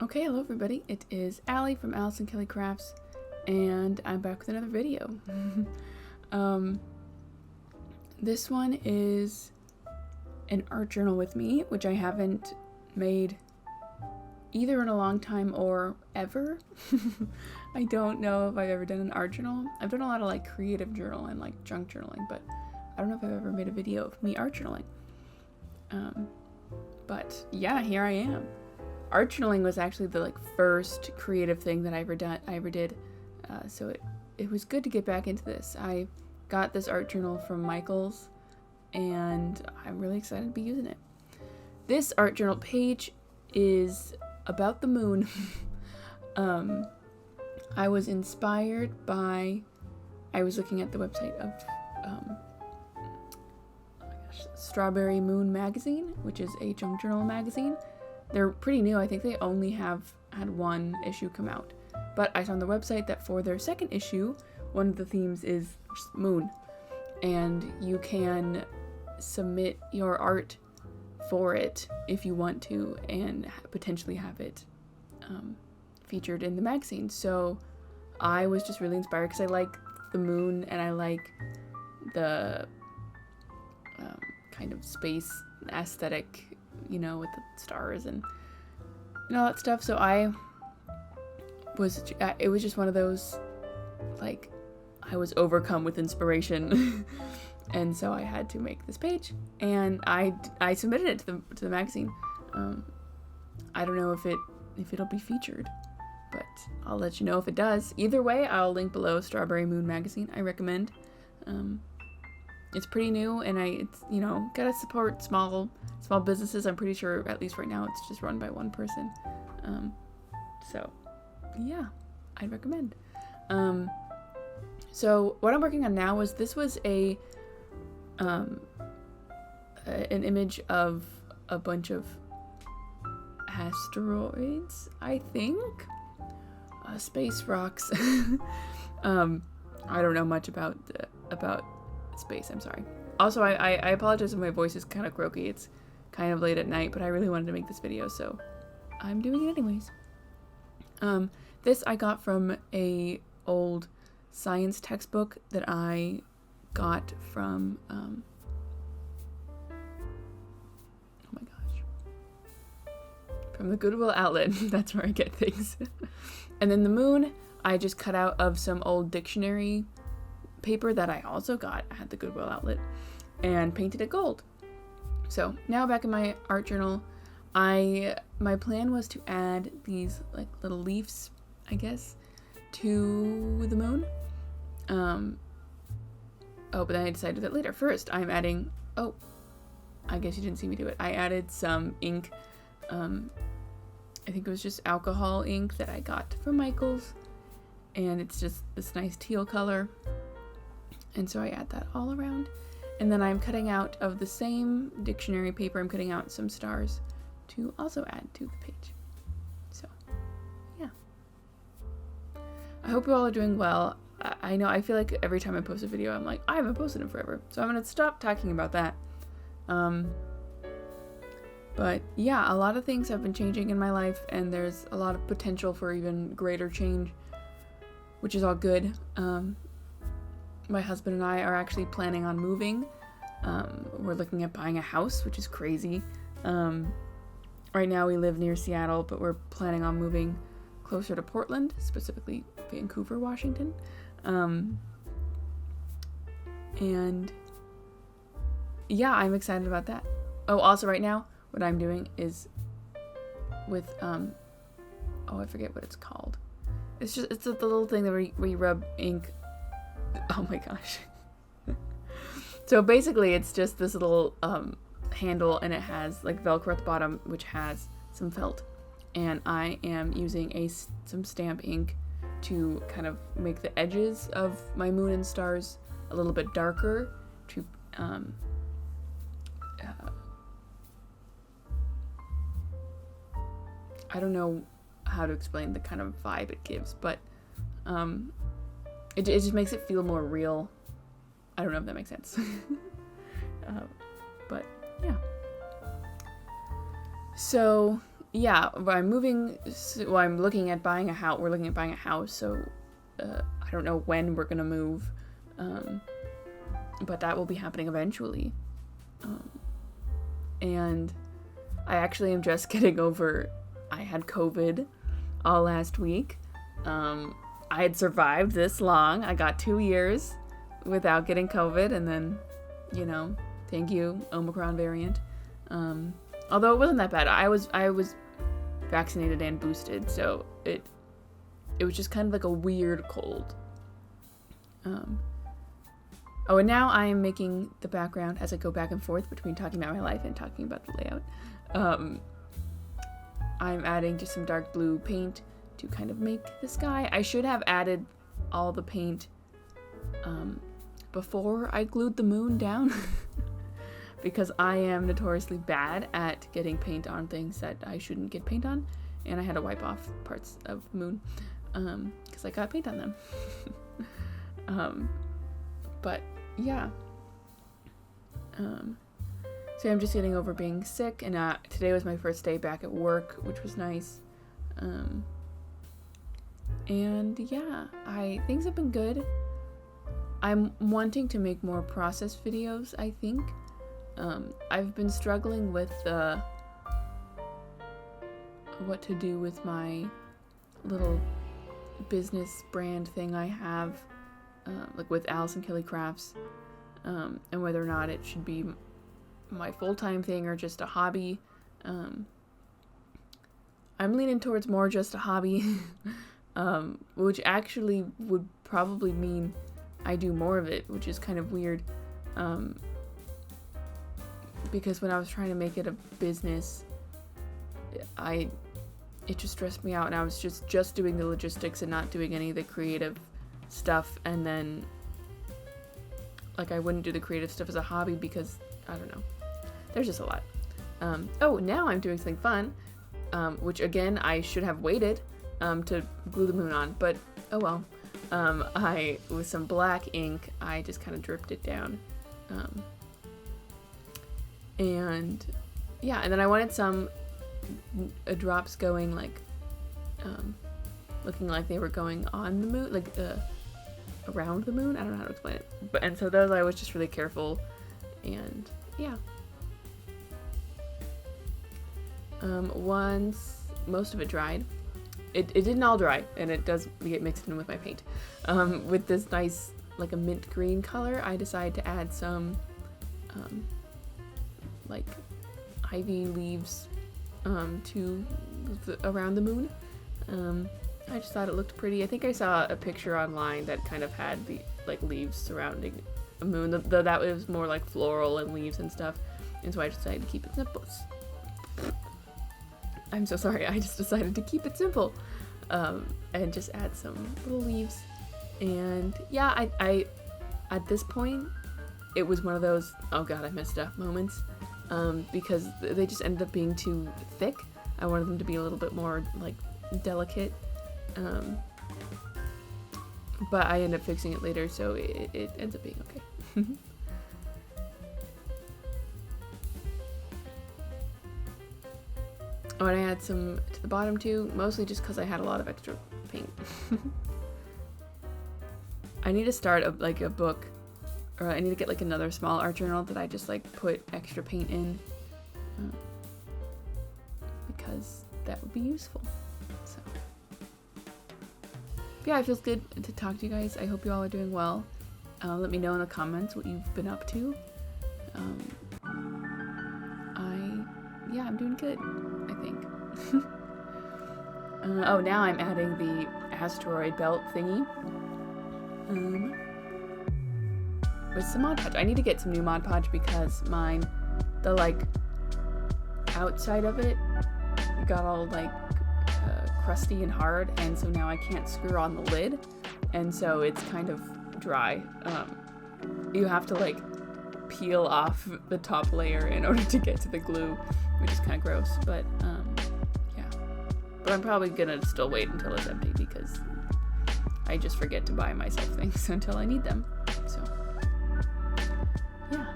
Okay, hello everybody. It is Allie from Allison Kelly Crafts, and I'm back with another video. This one is an art journal with me, which I haven't made either in a long time or ever. I don't know if I've ever done an art journal. I've done a lot of like creative journal and like junk journaling, but I don't know if I've ever made a video of me art journaling. But yeah, here I am. Art journaling was actually the first creative thing that I ever did, so it was good to get back into this. I got this art journal from Michaels, and I'm really excited to be using it. This art journal page is about the moon. I was inspired by, I was looking at the website of Strawberry Moon magazine, which is a junk journal magazine. They're pretty new. I think they only have had one issue come out. But I saw on the website that for their second issue, one of the themes is just moon. And you can submit your art for it if you want to, and potentially have it featured in the magazine. So I was just really inspired because I like the moon and I like the kind of space aesthetic, you know, with the stars and all that stuff. So it was just one of those, like, I was overcome with inspiration. And so I had to make this page, and I submitted it to the magazine. I don't know if it'll be featured, but I'll let you know if it does. Either way, I'll link below Strawberry Moon magazine. I recommend. It's pretty new, and it's gotta support small businesses. I'm pretty sure, at least right now, it's just run by one person. So yeah, I'd recommend. So what I'm working on now was an image of a bunch of asteroids, I think, space rocks. I don't know much about space. I'm sorry. Also, I apologize if my voice is kind of croaky. It's kind of late at night, but I really wanted to make this video, so I'm doing it anyways. This I got from a old science textbook that I got from oh my gosh, from the Goodwill outlet. That's where I get things. And then the moon I just cut out of some old dictionary paper that I also got at the Goodwill outlet and painted it gold. So now back in my art journal, my plan was to add these like little leaves, I guess, to the moon. But then I decided that later. First, I'm adding, I guess you didn't see me do it. I added some ink. I think it was just alcohol ink that I got from Michaels, and it's just this nice teal color. And so I add that all around. And then I'm cutting out of the same dictionary paper, I'm cutting out some stars to also add to the page. So, yeah. I hope you all are doing well. I know, I feel like every time I post a video, I'm like, I haven't posted in forever. So I'm going to stop talking about that. But yeah, a lot of things have been changing in my life, and there's a lot of potential for even greater change, which is all good. My husband and I are actually planning on moving. We're looking at buying a house, which is crazy. Right now we live near Seattle, but we're planning on moving closer to Portland, specifically Vancouver, Washington. And yeah, I'm excited about that. Oh, also right now, what I'm doing is with, I forget what it's called. It's the little thing that where you rub ink. Oh my gosh. So basically it's just this little handle, and it has like Velcro at the bottom, which has some felt. And I am using some stamp ink to kind of make the edges of my moon and stars a little bit darker to I don't know how to explain the kind of vibe it gives, but it just makes it feel more real. I don't know if that makes sense. But yeah. So yeah, I'm moving. Well, I'm looking at buying a house. We're looking at buying a house, so I don't know when we're gonna move, but that will be happening eventually. And I actually am just getting over. I had COVID all last week. I had survived this long. I got 2 years without getting COVID, and then, thank you, Omicron variant. Although it wasn't that bad. I was vaccinated and boosted, so it was just kind of like a weird cold. And now I am making the background as I go back and forth between talking about my life and talking about the layout. I'm adding just some dark blue paint to kind of make the sky. I should have added all the paint before I glued the moon down because I am notoriously bad at getting paint on things that I shouldn't get paint on, and I had to wipe off parts of moon because I got paint on them. But yeah. So I'm just getting over being sick, and today was my first day back at work, which was nice. And yeah, things have been good. I'm wanting to make more process videos, I think. I've been struggling with what to do with my little business brand thing I have, like with Allison Kelly Crafts, and whether or not it should be my full-time thing or just a hobby. I'm leaning towards more just a hobby, which actually would probably mean I do more of it, which is kind of weird, because when I was trying to make it a business, it just stressed me out, and I was just doing the logistics and not doing any of the creative stuff, and then I wouldn't do the creative stuff as a hobby because I don't know, there's just a lot. Now I'm doing something fun, which again I should have waited to glue the moon on, but oh well. With some black ink, I just kind of dripped it down, and yeah, and then I wanted some drops going looking like they were going on the moon, around the moon. I don't know how to explain it, and so those I was just really careful, and yeah. Once most of it dried, it didn't all dry, and it does get mixed in with my paint. With this nice, a mint green color, I decided to add some, ivy leaves, around the moon. I just thought it looked pretty. I think I saw a picture online that kind of had the, leaves surrounding a moon, though that was more like floral and leaves and stuff, and so I decided to keep it simple. I'm so sorry, I just decided to keep it simple, and just add some little leaves, and yeah, I at this point, it was one of those, oh god, I messed up moments, because they just ended up being too thick. I wanted them to be a little bit more, delicate, but I ended up fixing it later, so it ends up being okay. Oh, and I add some to the bottom too, mostly just because I had a lot of extra paint. I need to start a book, or I need to get another small art journal that I just put extra paint in, because that would be useful. So yeah, it feels good to talk to you guys. I hope you all are doing well. Let me know in the comments what you've been up to. I'm doing good, I think. Now I'm adding the asteroid belt thingy. With some Mod Podge. I need to get some new Mod Podge because mine, the outside of it got all crusty and hard, and so now I can't screw on the lid, and so it's kind of dry. You have to peel off the top layer in order to get to the glue, which is kind of gross, but yeah. But I'm probably gonna still wait until it's empty because I just forget to buy myself things until I need them. So yeah.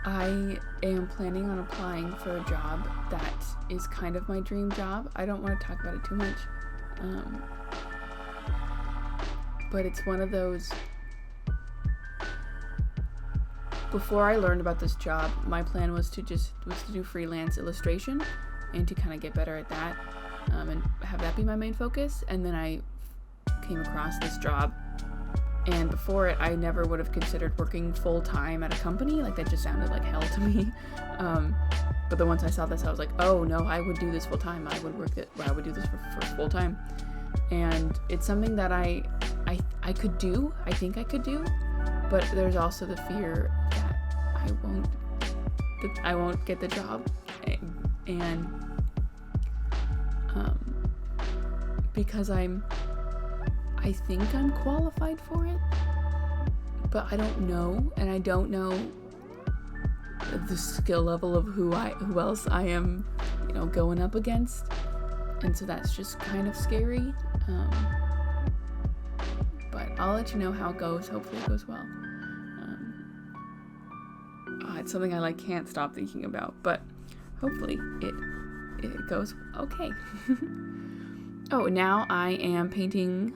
I am planning on applying for a job that is kind of my dream job. I don't want to talk about it too much, but it's one of those. Before I learned about this job, my plan was to do freelance illustration and to kind of get better at that, and have that be my main focus. And then I came across this job, and before it, I never would have considered working full-time at a company. Like, that just sounded like hell to me. But then once I saw this, I was like, oh no, I would do this full-time. I would do this for full-time. And it's something that I could do. I think I could do. But there's also the fear that I won't get the job. And because I think I'm qualified for it, but I don't know, and I don't know the skill level of who else I am, going up against, and so that's just kind of scary. But I'll let you know how it goes. Hopefully it goes well. It's something I can't stop thinking about, but hopefully it goes okay. Oh, now I am painting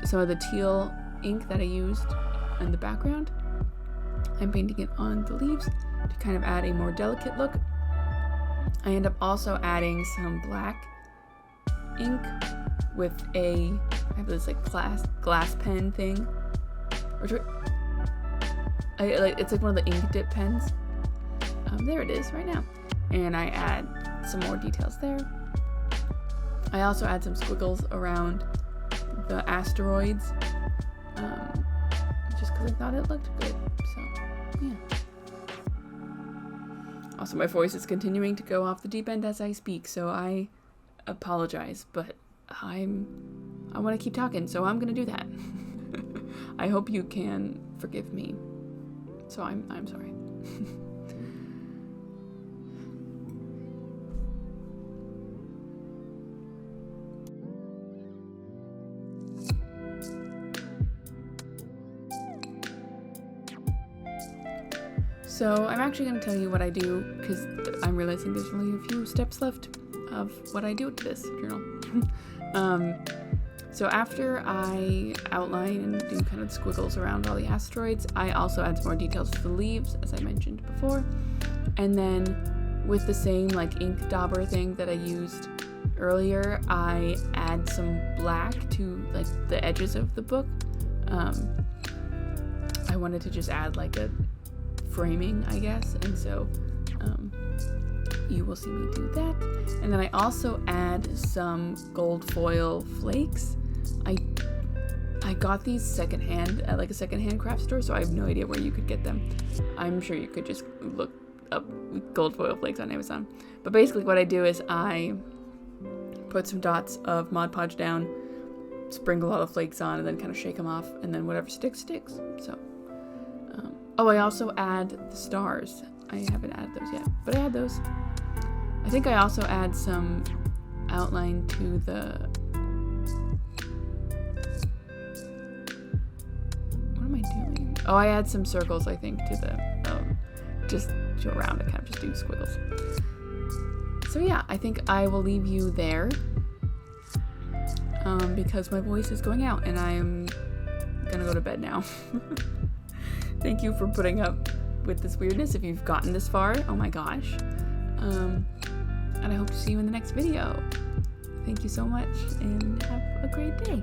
some of the teal ink that I used in the background. I'm painting it on the leaves to kind of add a more delicate look. I end up also adding some black ink with I have this glass pen thing, which it's like one of the ink dip pens. There it is right now, and I add some more details there. I also add some squiggles around the asteroids, just because I thought it looked good. So yeah. Also, my voice is continuing to go off the deep end as I speak, so I apologize, but I want to keep talking, so I'm gonna do that. I hope you can forgive me. So I'm sorry. So I'm actually going to tell you what I do, because I'm realizing there's only a few steps left of what I do with this journal. So after I outline and do kind of squiggles around all the asteroids, I also add some more details to the leaves, as I mentioned before. And then with the same ink dauber thing that I used earlier, I add some black to the edges of the book. I wanted to just add a framing, I guess, and so you will see me do that. And then I also add some gold foil flakes. I got these secondhand at a secondhand craft store, so I have no idea where you could get them. I'm sure you could just look up gold foil flakes on Amazon. But basically what I do is I put some dots of Mod Podge down, sprinkle all the flakes on, and then kind of shake them off, and then whatever sticks. So I also add the stars. I haven't added those yet, but I add those. I think I also add some outline to the... What am I doing? Oh, I add some circles, I think, to the... just to around it, kind of just do squiggles. So yeah, I think I will leave you there, because my voice is going out, and I'm gonna go to bed now. Thank you for putting up with this weirdness if you've gotten this far. Oh my gosh. And I hope to see you in the next video. Thank you so much, and have a great day.